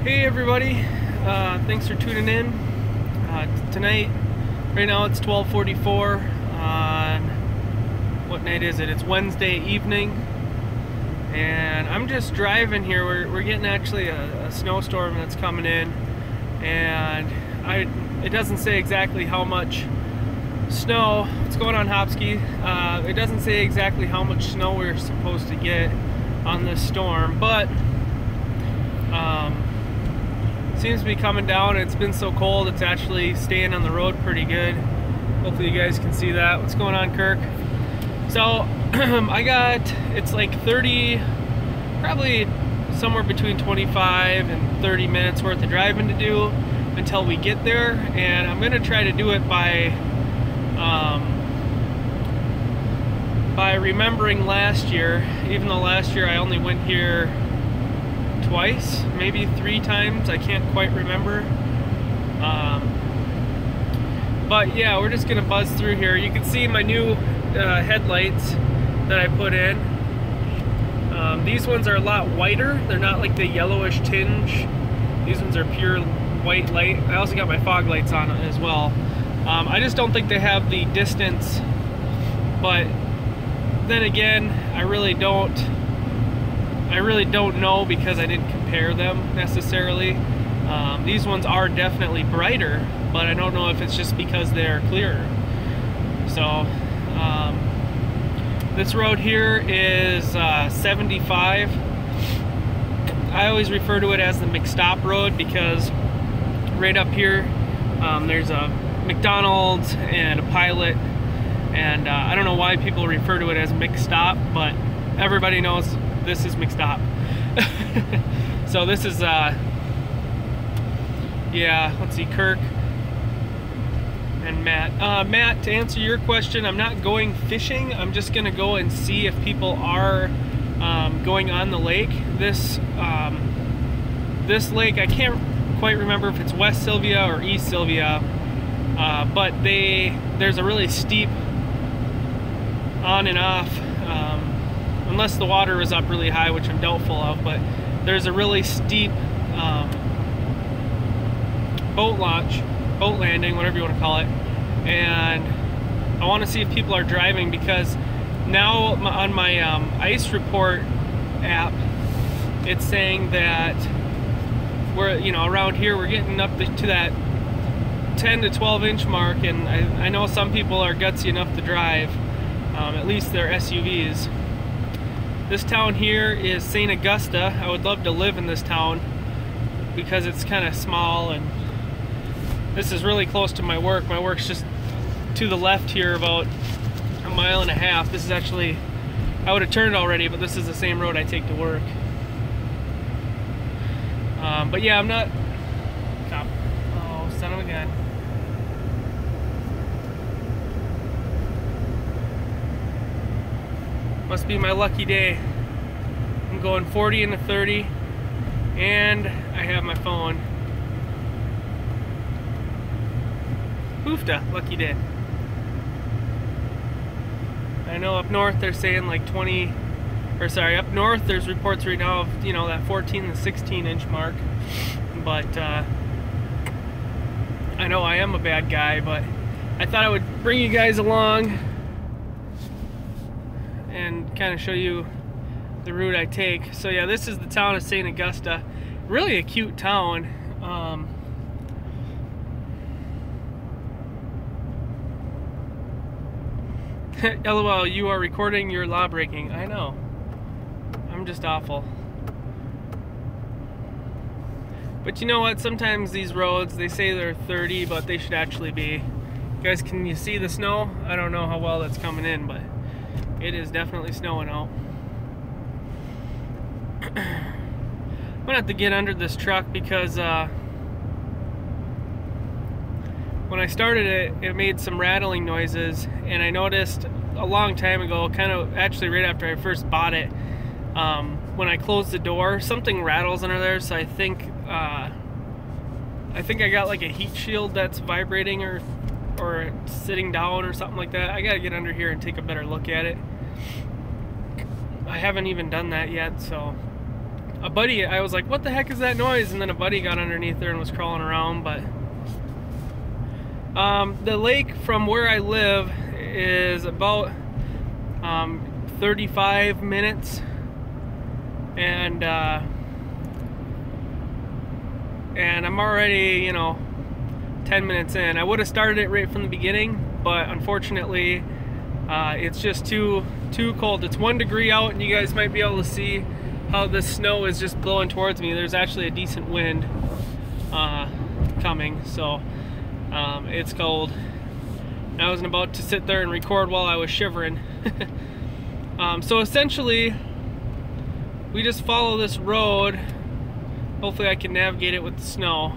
Hey everybody, thanks for tuning in. Tonight, right now it's 12:44 on, what night is it? It's Wednesday evening, and I'm just driving here. We're getting actually a snowstorm that's coming in, and it doesn't say exactly how much snow. What's going on, Hopsky? It doesn't say exactly how much snow we're supposed to get on this storm, but seems to be coming down. It's been so cold, it's actually staying on the road pretty good. Hopefully you guys can see that. What's going on, Kirk? So it's like 30, probably somewhere between 25 and 30 minutes worth of driving to do until we get there, and I'm gonna try to do it by remembering last year, even though last year I only went here twice, maybe 3 times, I can't quite remember. But yeah, we're just gonna buzz through here. You can see my new headlights that I put in. These ones are a lot whiter. They're not like the yellowish tinge. These ones are pure white light. I also got my fog lights on as well. I just don't think they have the distance, but then again, I really don't know because I didn't compare them necessarily. These ones are definitely brighter, but I don't know if it's just because they're clearer. So this road here is 75. I always refer to it as the McStop road because right up here there's a McDonald's and a Pilot, and I don't know why people refer to it as McStop, but everybody knows this is McStop. So this is yeah, let's see, Kirk and Matt. Matt, to answer your question, I'm not going fishing. I'm just gonna go and see if people are going on the lake. This lake, I can't quite remember if it's West Sylvia or East Sylvia, but there's a really steep on and off, unless the water is up really high, which I'm doubtful of, but there's a really steep boat landing, whatever you want to call it, and I want to see if people are driving, because now on my ice report app, it's saying that we're, around here we're getting up to that 10 to 12 inch mark, and I know some people are gutsy enough to drive, at least their SUVs. This town here is St. Augusta. I would love to live in this town because it's kind of small, and this is really close to my work. My work's just to the left here, about a mile and a half. This is actually, I would have turned already, but this is the same road I take to work. But yeah, I'm not, oh, son of a gun. Must be my lucky day. I'm going 40 into 30, and I have my phone. Hoofda, lucky day. I know up north they're saying like 20, or sorry, up north there's reports right now of, that 14 to 16 inch mark. But I know I am a bad guy, but I thought I would bring you guys along and kind of show you the route I take. So yeah, this is the town of St. Augusta. Really a cute town. LOL, you are recording your law breaking. I know. I'm just awful. But you know what? Sometimes these roads, they say they're 30, but they should actually be. Guys, can you see the snow? I don't know how well that's coming in, but it is definitely snowing out. I'm gonna have to get under this truck because when I started it, it made some rattling noises, and I noticed a long time ago, kind of actually right after I first bought it, when I closed the door, something rattles under there. So I think I got like a heat shield that's vibrating or sitting down or something like that. I gotta get under here and take a better look at it. I haven't even done that yet, so a buddy, I was like, what the heck is that noise? And then a buddy got underneath there and was crawling around. But the lake from where I live is about 35 minutes, and I'm already, you know, 10 minutes in. I would have started it right from the beginning, but unfortunately it's just too cold. It's 1 degree out, and you guys might be able to see how the snow is just blowing towards me. There's actually a decent wind coming, so it's cold. I wasn't about to sit there and record while I was shivering. So essentially, we just follow this road. Hopefully I can navigate it with the snow.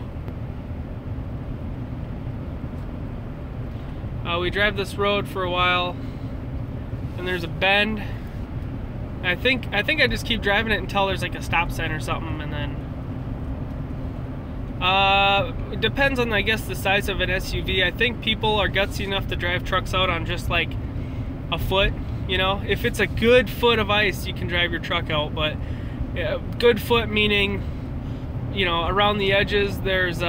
We drive this road for a while, and there's a bend. I think I just keep driving it until there's like a stop sign or something, and then it depends on, I guess, the size of an SUV. I think people are gutsy enough to drive trucks out on just like a foot, you know. If it's a good foot of ice, you can drive your truck out, but good foot meaning, you know, around the edges there's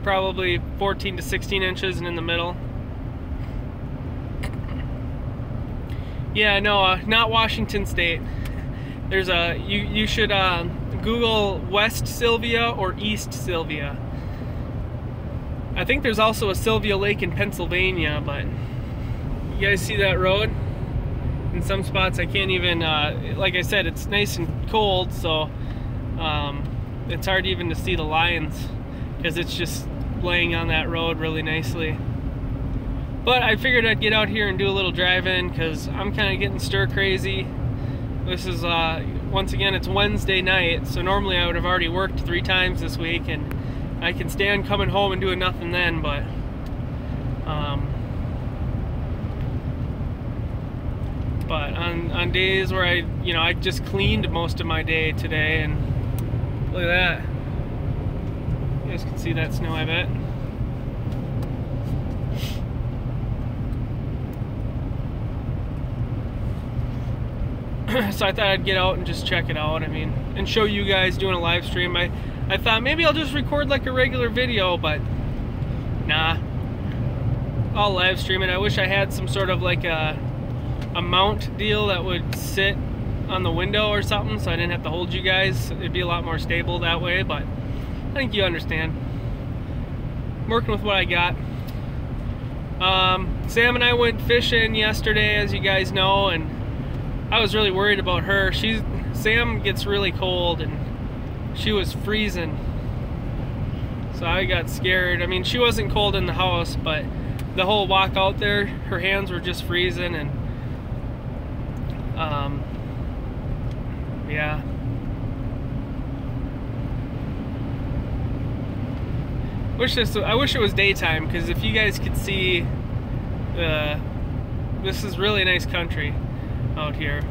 probably 14 to 16 inches, and in the middle. Yeah, no, not Washington State. There's a, you should Google West Sylvia or East Sylvia. I think there's also a Sylvia Lake in Pennsylvania, but you guys see that road? In some spots I can't even, like I said, it's nice and cold, so it's hard even to see the lines because it's just laying on that road really nicely. But I figured I'd get out here and do a little driving because I'm kind of getting stir crazy. This is, once again, it's Wednesday night, so normally I would have already worked 3 times this week, and I can stand coming home and doing nothing then, but on days where I just cleaned most of my day today, and look at that. You guys can see that snow, I bet. So I thought I'd get out and just check it out, and show you guys doing a live stream. I thought maybe I'll just record like a regular video, but nah, I'll live stream it. I wish I had some sort of like a mount deal that would sit on the window or something, so I didn't have to hold you guys. It'd be a lot more stable that way, but I think you understand. I'm working with what I got. Sam and I went fishing yesterday, as you guys know, and I was really worried about her. Sam gets really cold, and she was freezing, so I got scared. I mean, she wasn't cold in the house, but the whole walk out there, her hands were just freezing, and yeah. I wish it was daytime, because if you guys could see, this is really nice country out here.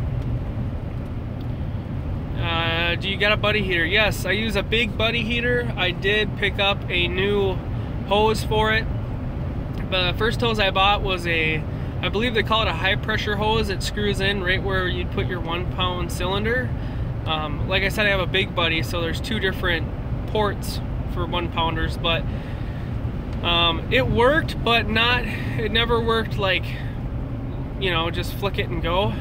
Do you got a buddy heater? Yes, I use a big buddy heater. I did pick up a new hose for it. The first hose I bought was I believe they call it a high pressure hose. It screws in right where you'd put your 1-pound cylinder. Like I said, I have a big buddy, so there's 2 different ports for 1-pounders, but it worked, but it never worked like, you know, just flick it and go.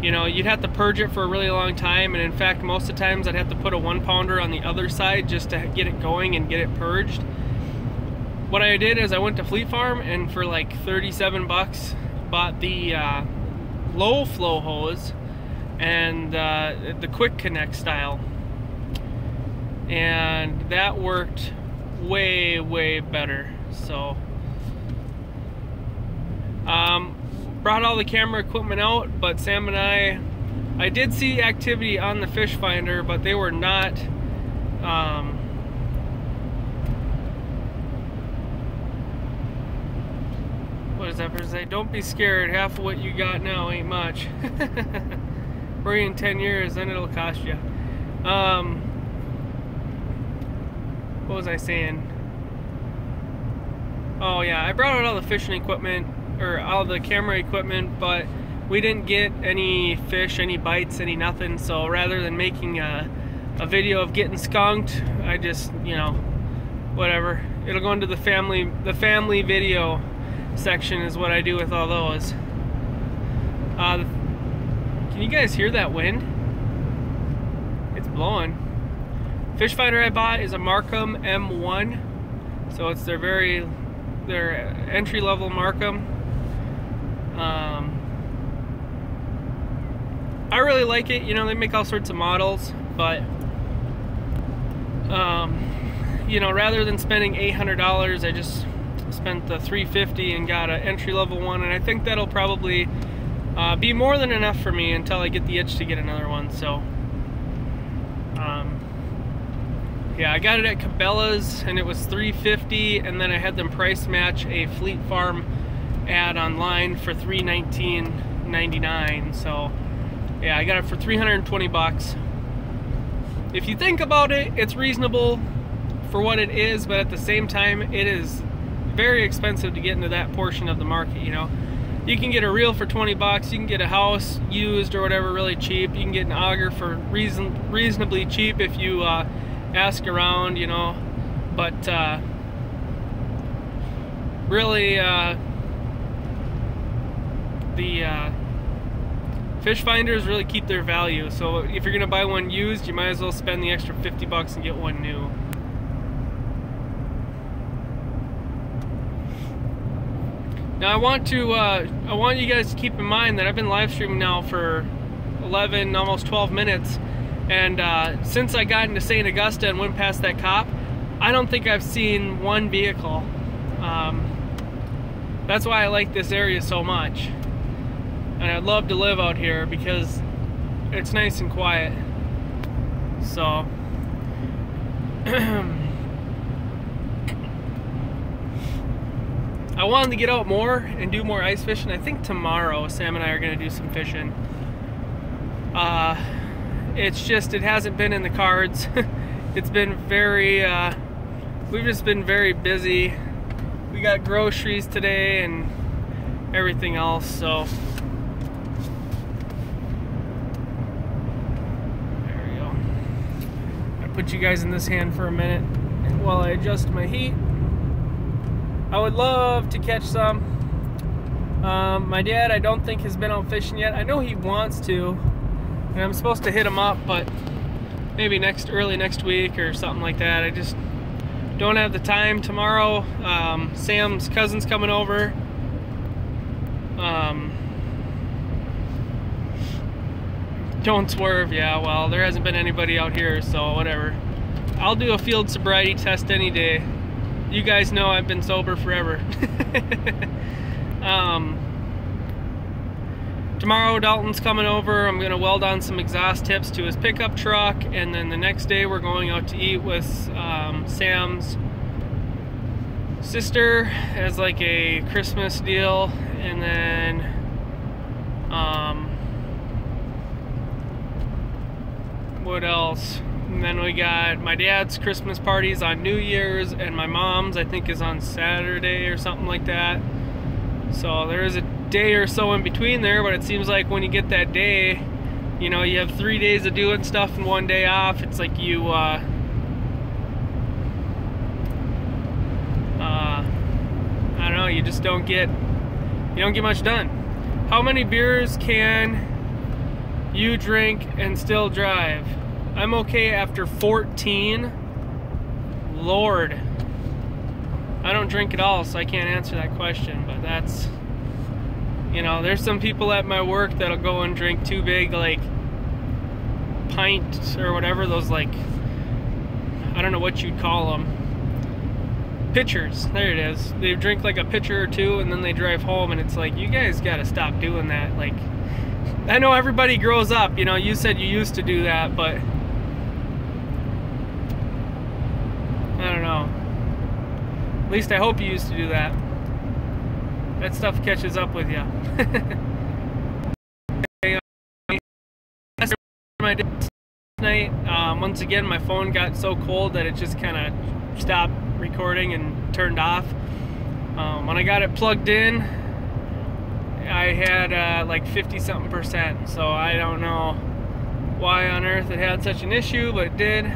You know, you'd have to purge it for a really long time, and in fact most of the times I'd have to put a 1-pounder on the other side just to get it going and get it purged. What I did is I went to Fleet Farm, and for like 37 bucks bought the low flow hose and the quick connect style, and that worked way better. So brought all the camera equipment out, but Sam and I did see activity on the fish finder, but they were not what does that person say? Don't be scared, half of what you got now ain't much. Or in 10 years, then it'll cost you. What was I saying? Oh yeah, I brought out all the fishing equipment, or all the camera equipment, but we didn't get any fish, any bites, any nothing. So rather than making a video of getting skunked, I just, you know, whatever. It'll go into the family video section is what I do with all those. Can you guys hear that wind? It's blowing. Fish finder I bought is a Markham M1, so it's their entry-level Markham. I really like it. You know, they make all sorts of models, but you know, rather than spending $800, I just spent the $350 and got an entry-level one, and I think that'll probably be more than enough for me until I get the itch to get another one. So yeah, I got it at Cabela's and it was $350, and then I had them price match a Fleet Farm ad online for $319.99. So yeah, I got it for 320 bucks. If you think about it, it's reasonable for what it is, but at the same time, it is very expensive to get into that portion of the market. You know, you can get a reel for 20 bucks, you can get a house used or whatever really cheap, you can get an auger for reasonably cheap if you ask around, you know, but really the fish finders really keep their value. So if you're gonna buy one used, you might as well spend the extra 50 bucks and get one new. Now I want you guys to keep in mind that I've been live streaming now for 11, almost 12 minutes. And since I got into St. Augusta and went past that cop, I don't think I've seen one vehicle. That's why I like this area so much. And I'd love to live out here because it's nice and quiet. So I wanted to get out more and do more ice fishing. I think tomorrow Sam and I are going to do some fishing. It's just, it hasn't been in the cards. It's been very, we've just been very busy. We got groceries today and everything else, so. There we go. I put you guys in this hand for a minute while I adjust my heat. I would love to catch some. My dad, I don't think, has been out fishing yet. I know he wants to. And I'm supposed to hit him up, but maybe early next week or something like that. I just don't have the time. Tomorrow, Sam's cousin's coming over. Don't swerve. Yeah, well, there hasn't been anybody out here, so whatever. I'll do a field sobriety test any day. You guys know I've been sober forever. Tomorrow Dalton's coming over. I'm gonna weld on some exhaust tips to his pickup truck, and then the next day we're going out to eat with Sam's sister as like a Christmas deal, and then what else? And then we got my dad's Christmas parties on New Year's, and my mom's I think is on Saturday or something like that. So there is a day or so in between there, but it seems like when you get that day, you know, you have 3 days of doing stuff and 1 day off. It's like you I don't know, you just don't get much done. How many beers can you drink and still drive? I'm okay after 14. Lord, I don't drink at all, so I can't answer that question, but that's, you know, there's some people at my work that'll go and drink 2 big, like, pints or whatever, those, like, I don't know what you'd call them. Pitchers, there it is. They drink like a pitcher or 2 and then they drive home, and it's like, you guys gotta stop doing that. Like, I know everybody grows up, you know, you said you used to do that, but I don't know. At least I hope you used to do that. That stuff catches up with you. Night, once again, my phone got so cold that it just kind of stopped recording and turned off. When I got it plugged in, I had like 50-something%, so I don't know why on earth it had such an issue, but it did.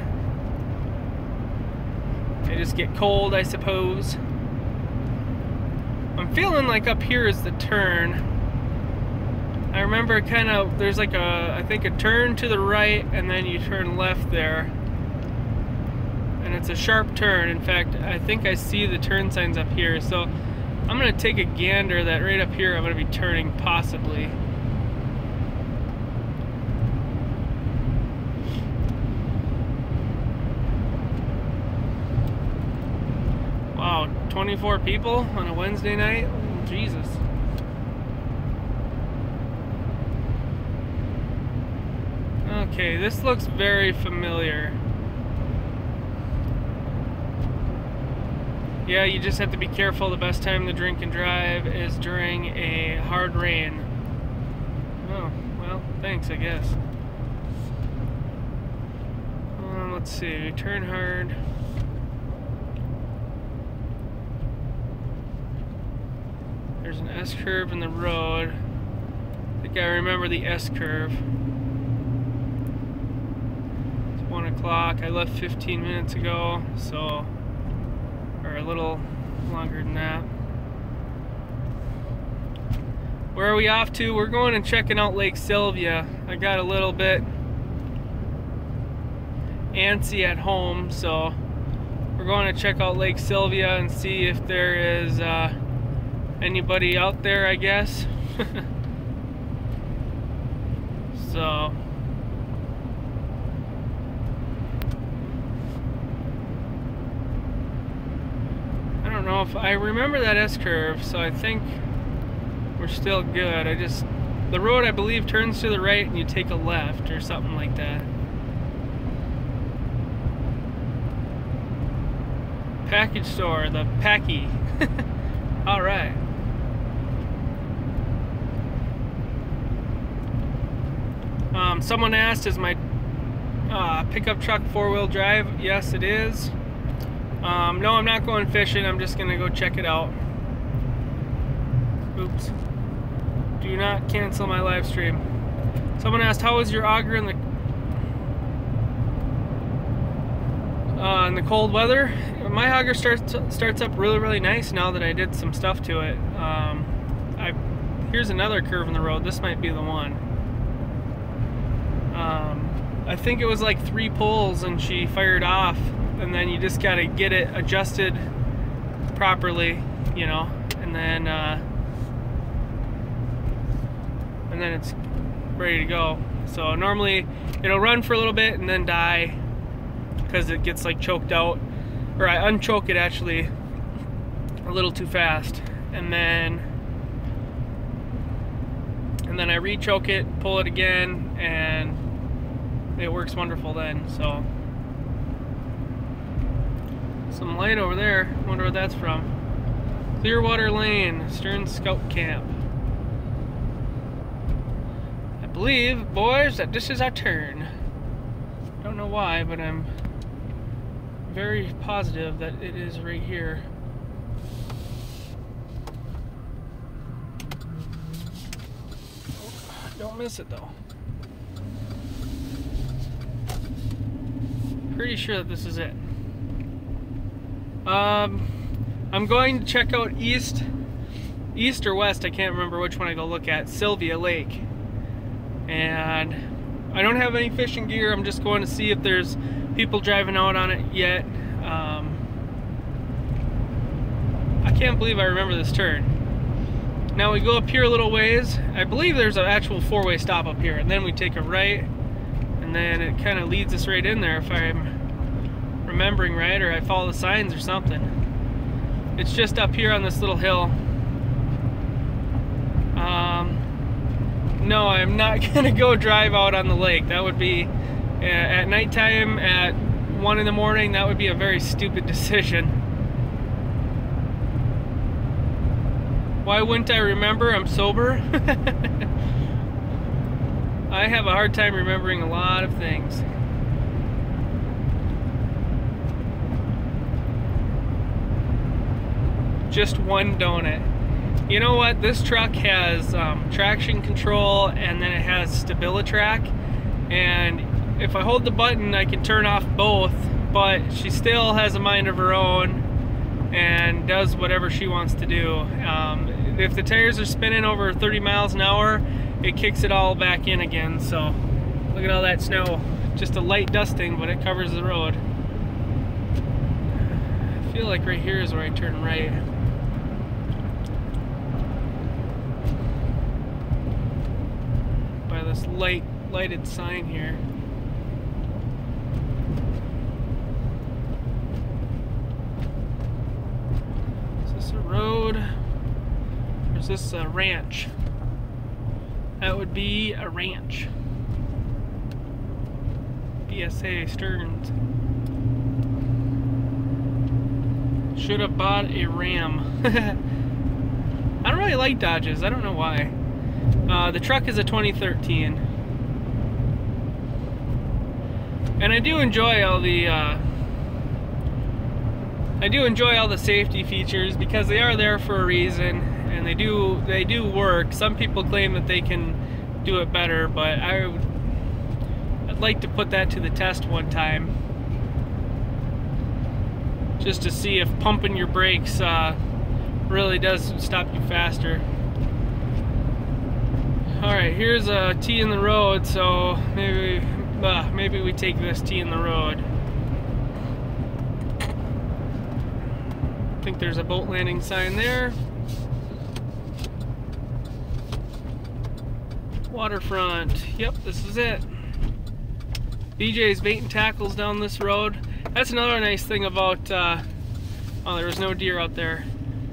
I just get cold, I suppose. I'm feeling like up here is the turn. I remember kind of, there's like I think a turn to the right, and then you turn left there. And it's a sharp turn. In fact, I think I see the turn signs up here. So I'm gonna take a gander that right up here I'm gonna be turning possibly. Wow, 24 people on a Wednesday night? Oh, Jesus. Okay, this looks very familiar. Yeah, you just have to be careful. The best time to drink and drive is during a hard rain. Oh, well, thanks, I guess. Let's see, turn hard. There's an S-curve in the road. I think I remember the S-curve. It's 1 o'clock. I left 15 minutes ago, so, or a little longer than that. Where are we off to? We're going and checking out Lake Sylvia. I got a little bit antsy at home, so we're going to check out Lake Sylvia and see if there is anybody out there, I guess. So I don't know if I remember that S-curve, so I think we're still good. The road, I believe, turns to the right and you take a left or something like that. Package store, the Packy. All right. Someone asked, is my pickup truck 4-wheel drive? Yes, it is. No, I'm not going fishing. I'm just gonna go check it out. Oops. Do not cancel my live stream. Someone asked, how was your auger in the cold weather? My auger starts up really nice now that I did some stuff to it. Here's another curve in the road. This might be the one. I think it was like 3 pulls and she fired off, and then you just gotta get it adjusted properly, you know, and then it's ready to go. So normally it'll run for a little bit and then die because it gets like choked out, or I unchoke it actually a little too fast, and then I re-choke it, pull it again, and it works wonderful then. So some light over there, wonder what that's from. Clearwater Lane, Stern Scout Camp. I believe, boys, that this is our turn. Don't know why, but I'm very positive that it is right here. Don't miss it though. Pretty sure that this is it. I'm going to check out east or west, I can't remember which one I go look at, Sylvia Lake. And I don't have any fishing gear. I'm just going to see if there's people driving out on it yet. I can't believe I remember this turn. Now we go up here a little ways. I believe there's an actual 4-way stop up here, and then we take a right, and then it kind of leads us right in there if I'm remembering right, or I follow the signs or something. It's just up here on this little hill. No, I'm not gonna go drive out on the lake. That would be at nighttime at 1 in the morning. That would be a very stupid decision. Why wouldn't I remember? I'm sober. I have a hard time remembering a lot of things. Just one donut. You know what? This truck has traction control, and then it has StabiliTrak, and if I hold the button I can turn off both, but she still has a mind of her own and does whatever she wants to do. If the tires are spinning over 30 miles an hour, it kicks it all back in again. So look at all that snow. Just a light dusting, but it covers the road. I feel like right here is where I turn right. By this lighted sign here. Is this a road? Or is this a ranch? That would be a ranch. BSA Stearns. Should have bought a Ram. I don't really like Dodges. I don't know why. The truck is a 2013, and I do enjoy all the safety features because they are there for a reason, and they do work. Some people claim that they can do it better, but I'd like to put that to the test one time, just to see if pumping your brakes really does stop you faster. Alright, here's a T in the road, so maybe we take this T in the road. I think there's a boat landing sign there. Waterfront, yep, this is it. BJ's Bait and Tackles down this road. That's another nice thing about, oh, there was no deer out there,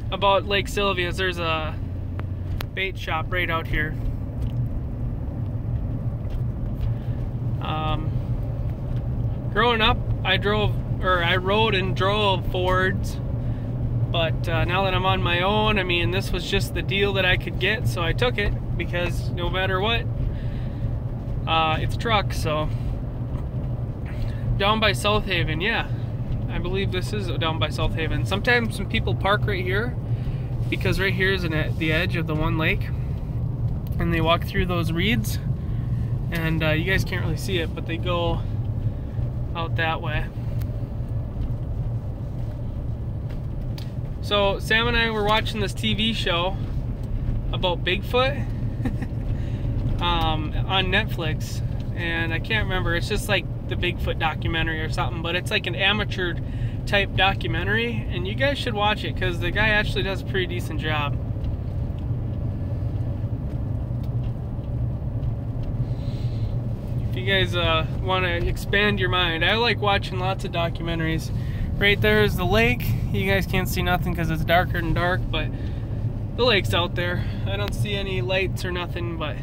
about Lake Sylvia. There's a bait shop right out here. Growing up, I rode and drove Fords, but now that I'm on my own, I mean, this was just the deal that I could get, so I took it, because no matter what, it's a truck. So down by South Haven, yeah, I believe this is down by South Haven. Sometimes when people park right here, because right here is at the edge of the one lake, and they walk through those reeds, and you guys can't really see it, but they go out that way. So Sam and I were watching this TV show about Bigfoot on Netflix, and I can't remember, it's just like the Bigfoot documentary or something, but it's like an amateur type documentary, and you guys should watch it because the guy actually does a pretty decent job. If you guys want to expand your mind, I like watching lots of documentaries. Right there is the lake. You guys can't see nothing because it's darker and dark, but the lake's out there. I don't see any lights or nothing, but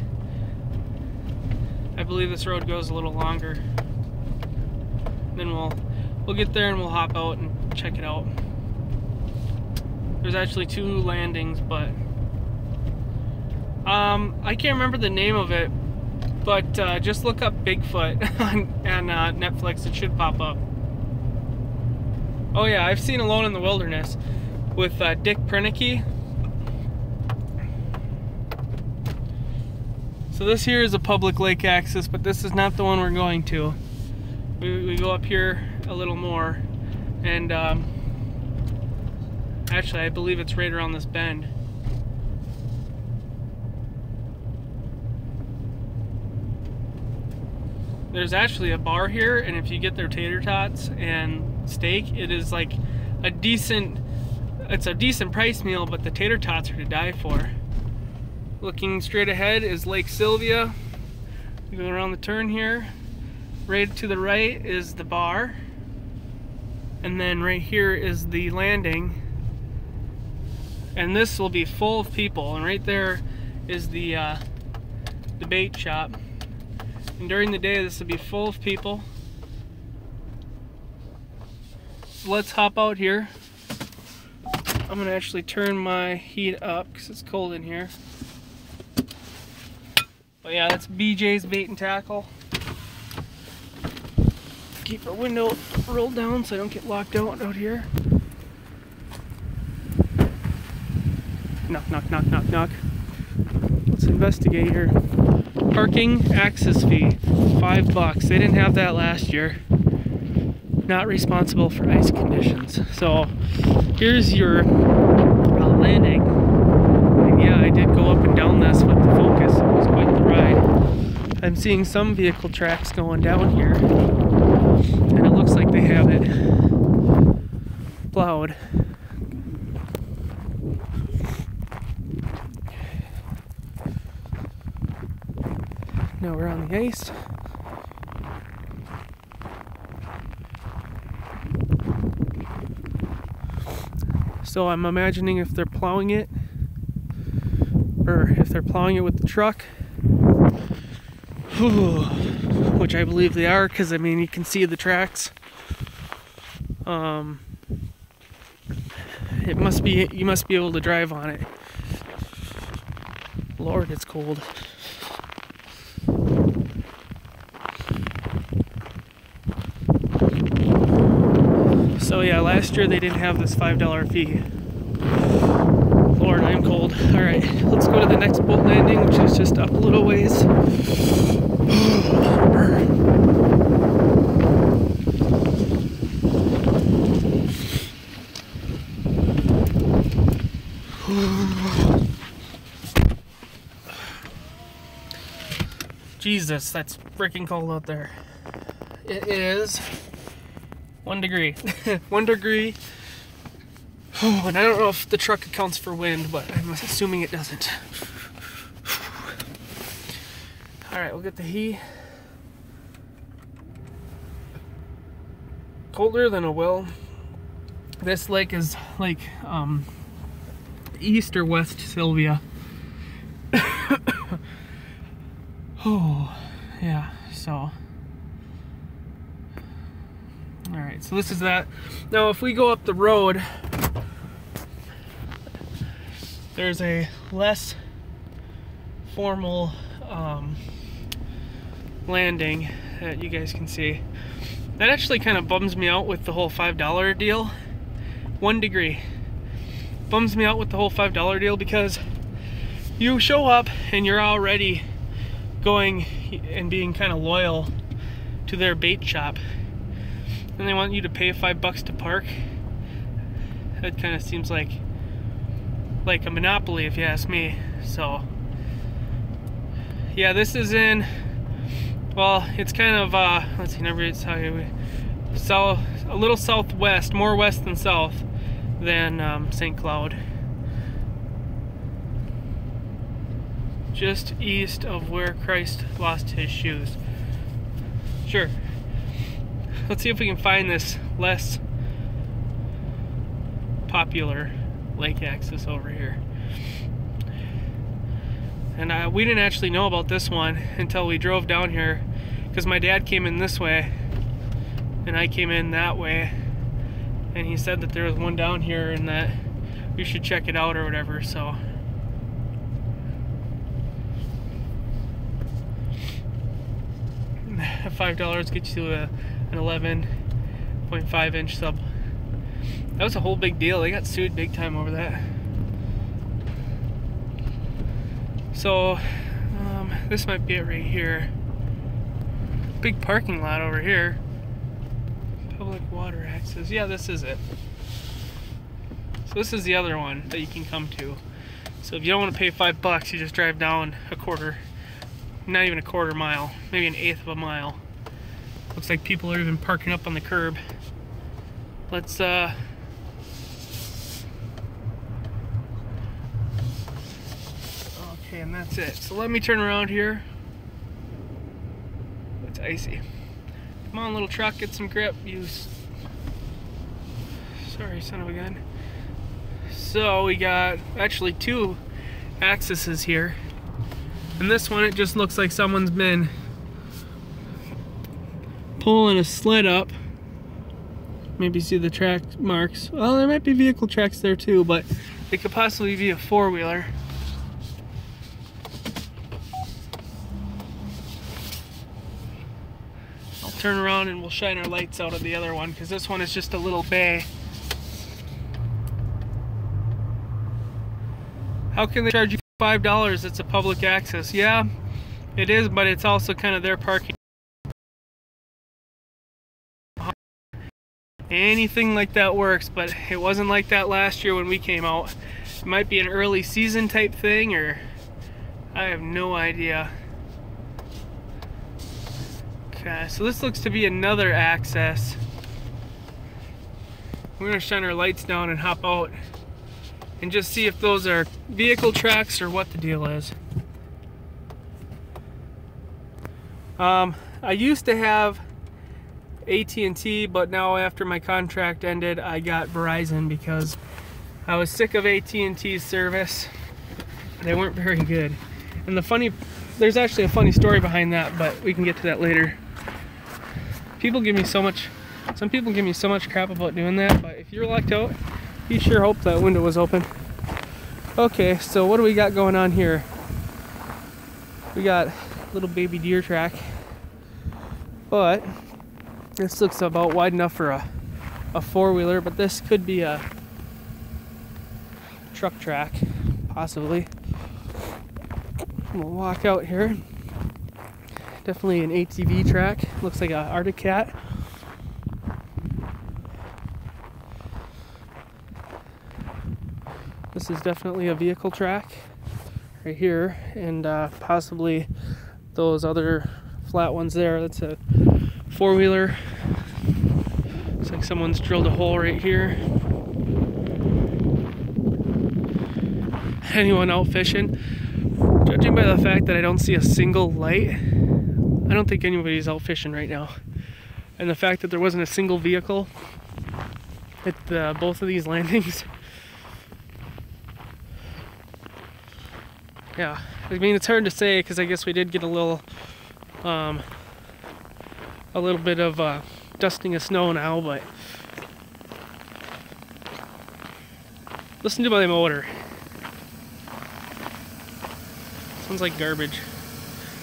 I believe this road goes a little longer. Then we'll get there and we'll hop out and check it out. There's actually 2 landings, but I can't remember the name of it, but just look up Bigfoot on Netflix. It should pop up. Oh yeah, I've seen Alone in the Wilderness with Dick Prenicky. So this here is a public lake access, but this is not the one we're going to. We go up here a little more, and actually I believe it's right around this bend. There's actually a bar here, and if you get their tater tots and steak, it is like it's a decent price meal, but the tater tots are to die for. Looking straight ahead is Lake Sylvia. We go around the turn here. Right to the right is the bar, and then right here is the landing, and this will be full of people, and right there is the bait shop, and during the day this will be full of people. So let's hop out here. I'm gonna actually turn my heat up because it's cold in here. But yeah, that's BJ's Bait and Tackle. Keep our window rolled down so I don't get locked out here. Knock, knock, knock, knock, knock. Let's investigate here. Parking access fee, $5. They didn't have that last year. Not responsible for ice conditions. So here's your landing. And yeah, I did go up and down this with the Focus. It was quite the ride. I'm seeing some vehicle tracks going down here, and it looks like they have it plowed. Now we're on the ice. So I'm imagining if they're plowing it, or if they're plowing it with the truck, which I believe they are, because I mean you can see the tracks. It must be, you must be able to drive on it. Lord, it's cold. So yeah, last year they didn't have this $5 fee. Lord, I'm cold. Alright, let's go to the next boat landing, which is just up a little ways. Jesus, that's freaking cold out there. It is 1 degree. 1 degree. Oh, and I don't know if the truck accounts for wind, but I'm assuming it doesn't. Alright, we'll get the heat. Colder than a will. This lake is like east or west Sylvia. Oh, yeah, so. Alright, so this is that. Now, if we go up the road, there's a less formal landing that you guys can see. That actually kind of bums me out with the whole $5 deal. 1 degree. Bums me out with the whole $5 deal because you show up and you're already going and being kind of loyal to their bait shop, and they want you to pay $5 to park. That kind of seems like a monopoly, if you ask me. So yeah, this is in, well, it's kind of let's see, never south, a little southwest, more west than south than St. Cloud. Just east of where Christ lost his shoes. Sure. Let's see if we can find this less popular lake access over here. And we didn't actually know about this one until we drove down here, because my dad came in this way and I came in that way, and he said that there was one down here and that we should check it out or whatever. So $5 gets you an 11.5 inch sub. That was a whole big deal. They got sued big time over that. So this might be it right here. Big parking lot over here. Public water access. Yeah, this is it. So this is the other one that you can come to. So if you don't want to pay $5, you just drive down a quarter, not even a quarter mile, maybe an eighth of a mile. Looks like people are even parking up on the curb. Let's okay, and that's it. So let me turn around here. It's icy. Come on, little truck, get some grip. Sorry, son of a gun. So we got actually 2 accesses here. And this one, it just looks like someone's been pulling a sled up. Maybe see the track marks. Well, there might be vehicle tracks there too, but it could possibly be a 4-wheeler. I'll turn around and we'll shine our lights out of the other one, because this one is just a little bay. How can they charge you $5? It's a public access. Yeah, it is, but it's also kind of their parking. Anything like that works, but it wasn't like that last year when we came out. It might be an early season type thing, or I have no idea. Okay, so this looks to be another access. We're gonna shine our lights down and hop out and just see if those are vehicle tracks or what the deal is. I used to have AT&T, but now after my contract ended, I got Verizon because I was sick of AT&T's service. They weren't very good. And there's actually a funny story behind that, but we can get to that later. Some people give me so much crap about doing that, but if you're locked out, you sure hope that window was open. Okay, so what do we got going on here? We got a little baby deer track, but this looks about wide enough for a four-wheeler, but this could be a truck track, possibly. We'll walk out here. Definitely an ATV track. Looks like a Arctic Cat. This is definitely a vehicle track right here, and possibly those other flat ones there. That's a four-wheeler. Looks like someone's drilled a hole right here. Anyone out fishing? Judging by the fact that I don't see a single light, I don't think anybody's out fishing right now. And the fact that there wasn't a single vehicle at both of these landings. Yeah, I mean, it's hard to say because I guess we did get a little bit of dusting of snow now, but listen to my motor. Sounds like garbage.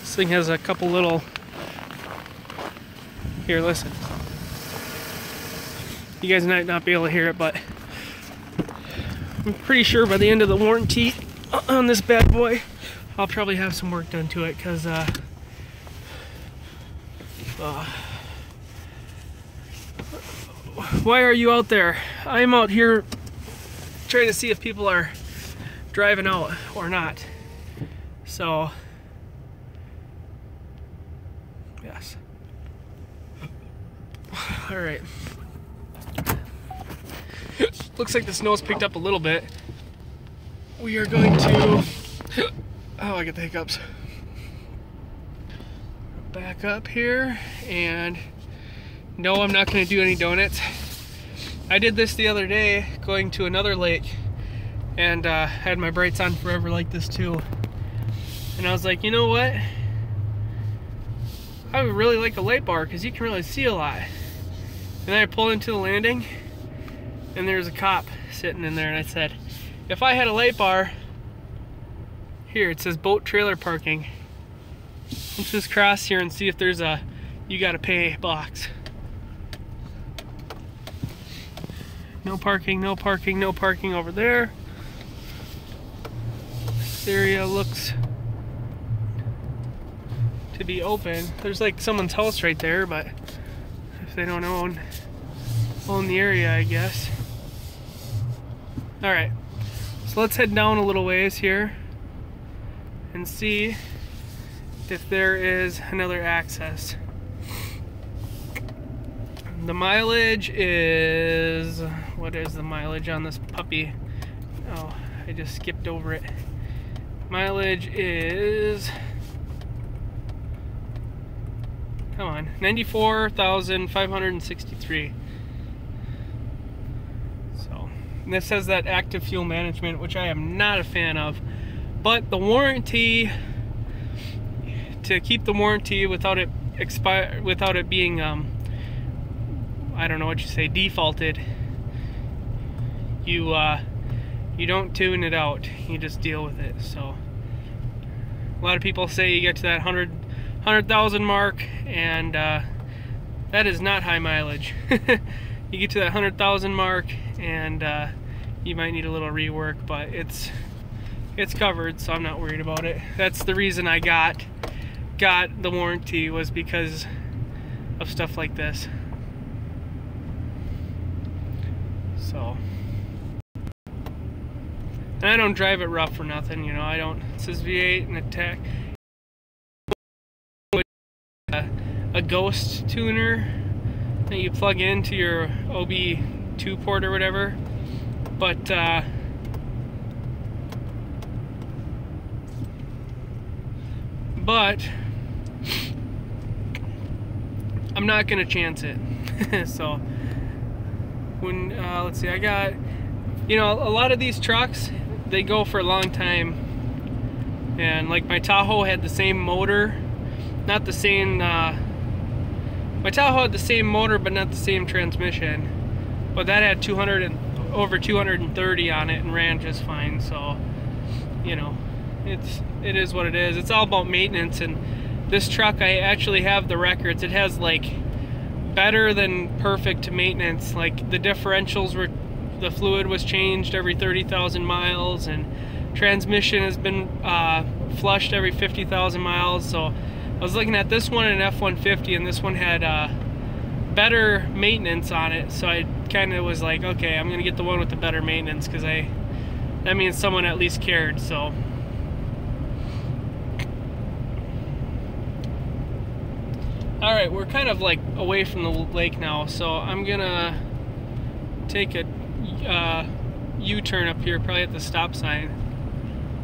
This thing has a couple little... Here, listen. You guys might not be able to hear it, but I'm pretty sure by the end of the warranty on this bad boy, I'll probably have some work done to it, because why are you out there? I'm out here trying to see if people are driving out or not. So, yes. All right. Looks like the snow's picked up a little bit. We are going to... Oh, I get the hiccups. Back up here, and no, I'm not going to do any donuts. I did this the other day, going to another lake, and had my brights on forever like this too. And I was like, you know what? I would really like a light bar because you can really see a lot. And then I pulled into the landing, and there's a cop sitting in there, and I said, if I had a light bar, here it says boat trailer parking. Let's just cross here and see if there's a you gotta pay box. No parking, no parking, no parking over there. This area looks to be open. There's like someone's house right there, but if they don't own the area, I guess. Alright, so let's head down a little ways here and see if there is another access. The mileage is... What is the mileage on this puppy? Oh, I just skipped over it. Mileage is... Come on, 94,563. So, and this says that active fuel management, which I am not a fan of. But the warranty, to keep the warranty without it being, I don't know what you say, defaulted, you don't tune it out, you just deal with it. So a lot of people say you get to that 100,000 mark, and that is not high mileage. You get to that 100,000 mark, and you might need a little rework, but it's it's covered, so I'm not worried about it. That's the reason I got the warranty, was because of stuff like this. So, and I don't drive it rough for nothing, you know. I don't. It says V8 and attack. A ghost tuner that you plug into your OB2 port or whatever, but I'm not gonna chance it. So when let's see, I got, you know, a lot of these trucks, they go for a long time, and like my Tahoe had the same motor, not the same. My Tahoe had the same motor, but not the same transmission. But that had over 230 on it and ran just fine. So, you know, it is what it is. It's all about maintenance. And this truck, I actually have the records. It has like better than perfect maintenance. Like the differentials were, the fluid was changed every 30,000 miles, and transmission has been flushed every 50,000 miles. So I was looking at this one, an F-150, and this one had better maintenance on it. So I kind of was like, okay, I'm gonna get the one with the better maintenance, because that means someone at least cared. So all right, we're kind of like away from the lake now, so I'm gonna take a U-turn up here, probably at the stop sign.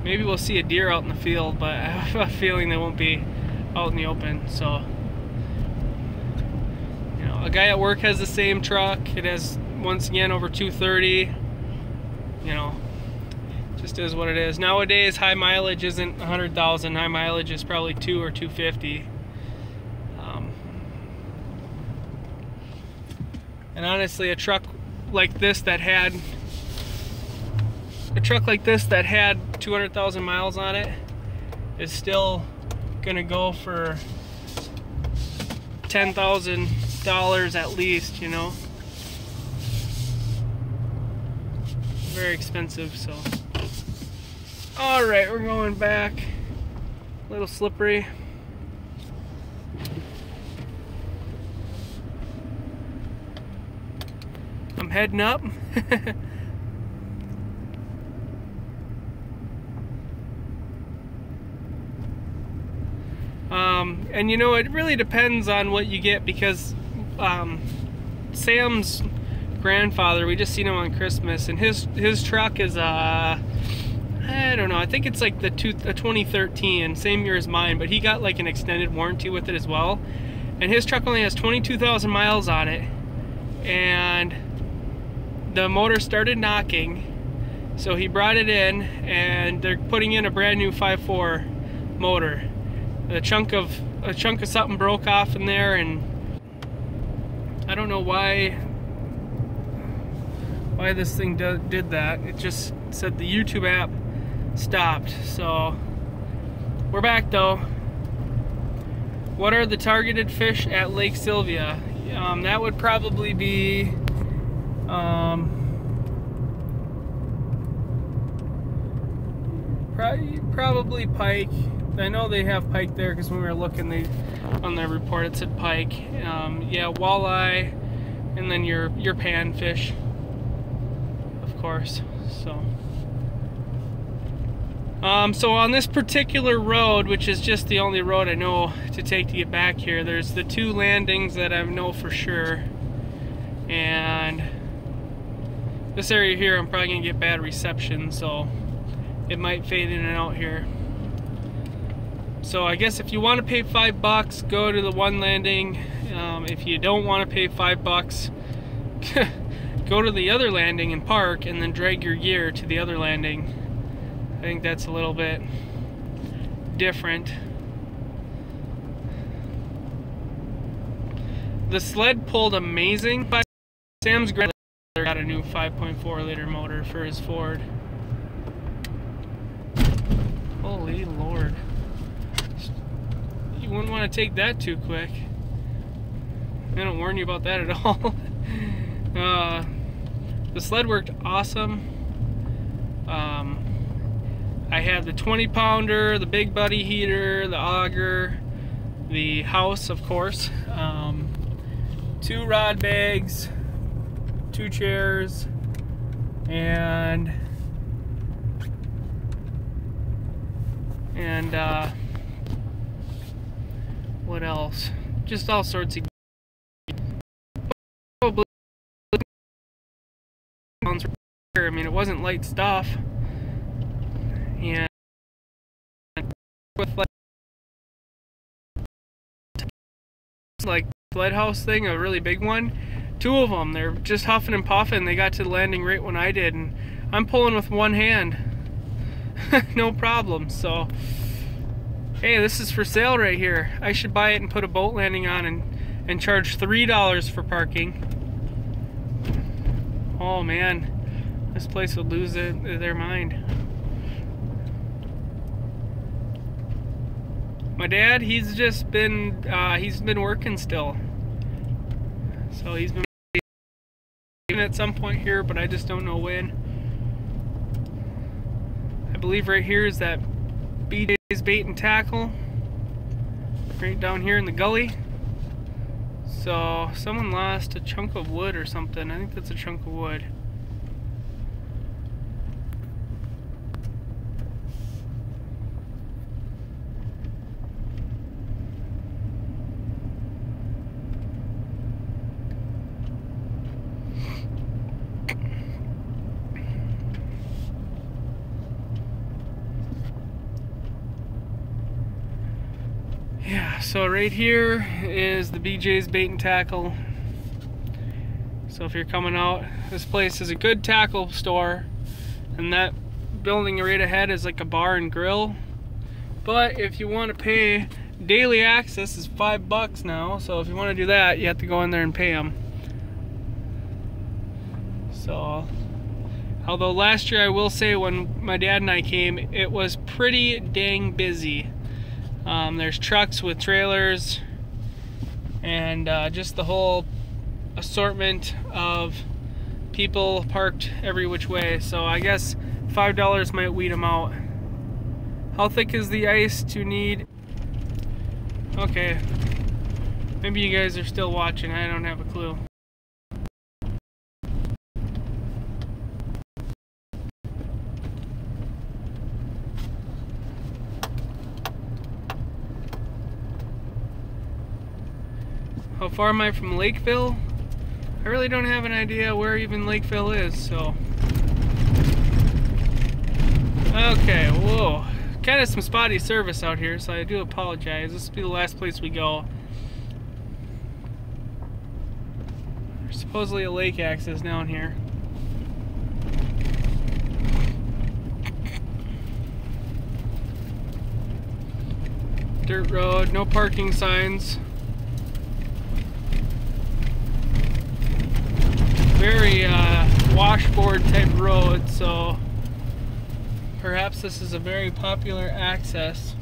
Maybe we'll see a deer out in the field, but I have a feeling they won't be out in the open. So, you know, a guy at work has the same truck. It has, once again, over 230. You know, just is what it is. Nowadays, high mileage isn't 100,000. High mileage is probably 2 or 250. And honestly, a truck like this that had 200,000 miles on it is still gonna go for $10,000 at least, you know. Very expensive. So all right, we're going back. A little slippery. I'm heading up. And you know, it really depends on what you get, because Sam's grandfather, we just seen him on Christmas, and his truck is I don't know, I think it's like a 2013, same year as mine, but he got like an extended warranty with it as well. And his truck only has 22,000 miles on it, and the motor started knocking, so he brought it in, and they're putting in a brand new 5.4 motor. A chunk of something broke off in there, and I don't know why this thing did that. It just said the YouTube app stopped. So we're back though. What are the targeted fish at Lake Sylvia? That would probably be probably pike. I know they have pike there, because when we were looking, on their report it said pike. Yeah, walleye, and then your panfish, of course. So so on this particular road, which is just the only road I know to take to get back here, there's the 2 landings that I know for sure, and this area here I'm probably gonna get bad reception, so it might fade in and out here. So I guess if you want to pay $5, go to the one landing. If you don't want to pay $5, go to the other landing and park, and then drag your gear to the other landing. I think that's a little bit different. The sled pulled amazing, but Sam's grandfather got a new 5.4 liter motor for his Ford. Holy Lord. You wouldn't want to take that too quick. I don't warn you about that at all. The sled worked awesome. I had the 20-pounder, the Big Buddy heater, the auger, the house, of course, 2 rod bags, 2 chairs, and what else? Just all sorts of probably. I mean, it wasn't light stuff, and with like lighthouse thing, a really big one, 2 of them, they're just huffing and puffing. They got to the landing right when I did, and I'm pulling with one hand. No problem. So hey, this is for sale right here. I should buy it and put a boat landing on and charge $3 for parking. Oh man, this place would lose their mind. My dad, he's just been working still. So he's been at some point here, but I just don't know when. I believe right here is that BJ's Bait and Tackle, right down here in the gully. So someone lost a chunk of wood or something. I think that's a chunk of wood. Yeah, so right here is the BJ's Bait and Tackle. So if you're coming out, this place is a good tackle store, and that building right ahead is like a bar and grill. But if you want to pay, daily access is $5 now, so if you want to do that, you have to go in there and pay them. So, although last year I will say when my dad and I came, it was pretty dang busy. There's trucks with trailers and just the whole assortment of people parked every which way. So I guess $5 might weed them out. How thick is the ice to need? Okay, maybe you guys are still watching. I don't have a clue. How far am I from Lakeville? I really don't have an idea where even Lakeville is, so. Okay, whoa. Kind of some spotty service out here, so I do apologize. This will be the last place we go. There's supposedly a lake access down here. Dirt road, no parking signs. Very washboard type road, so perhaps this is a very popular access.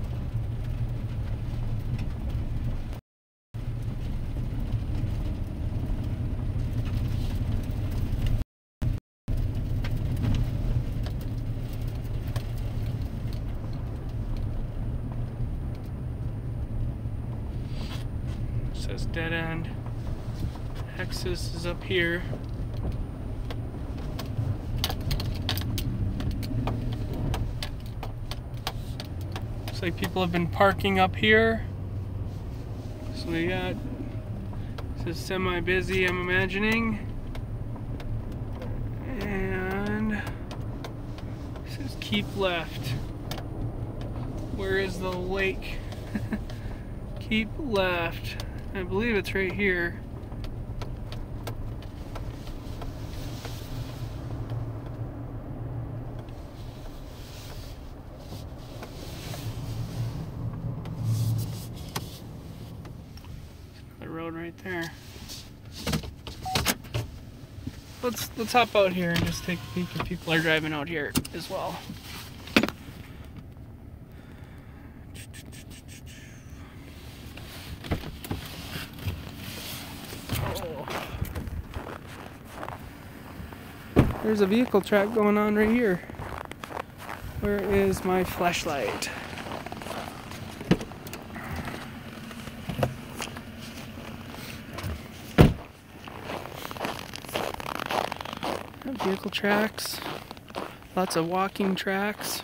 It says dead end. Access is up here. Looks like people have been parking up here. So we got, this is semi-busy, I'm imagining. And it says keep left. Where is the lake? Keep left. I believe it's right here. Road right there. Let's hop out here and just take a peek if people are driving out here as well. Oh. There's a vehicle track going on right here. Where is my flashlight? Vehicle tracks, lots of walking tracks.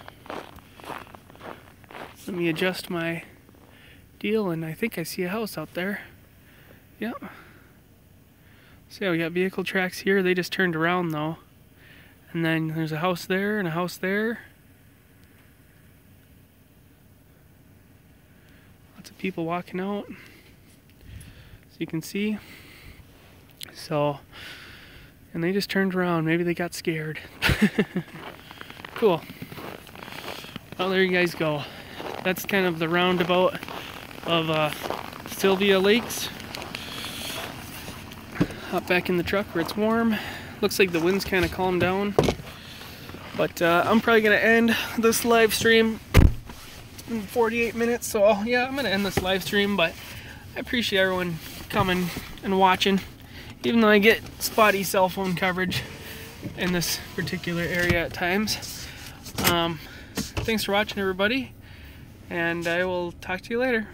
Let me adjust my deal, and I think I see a house out there. Yep. So yeah, we got vehicle tracks here. They just turned around though. And then there's a house there and a house there. Lots of people walking out, so you can see. So, and they just turned around. Maybe they got scared. Cool. Well, there you guys go. That's kind of the roundabout of Sylvia Lakes. Hop back in the truck where it's warm. Looks like the wind's kind of calmed down. But I'm probably going to end this live stream in 48 minutes. So yeah, I'm going to end this live stream. But I appreciate everyone coming and watching. Even though I get spotty cell phone coverage in this particular area at times. Thanks for watching, everybody. And I will talk to you later.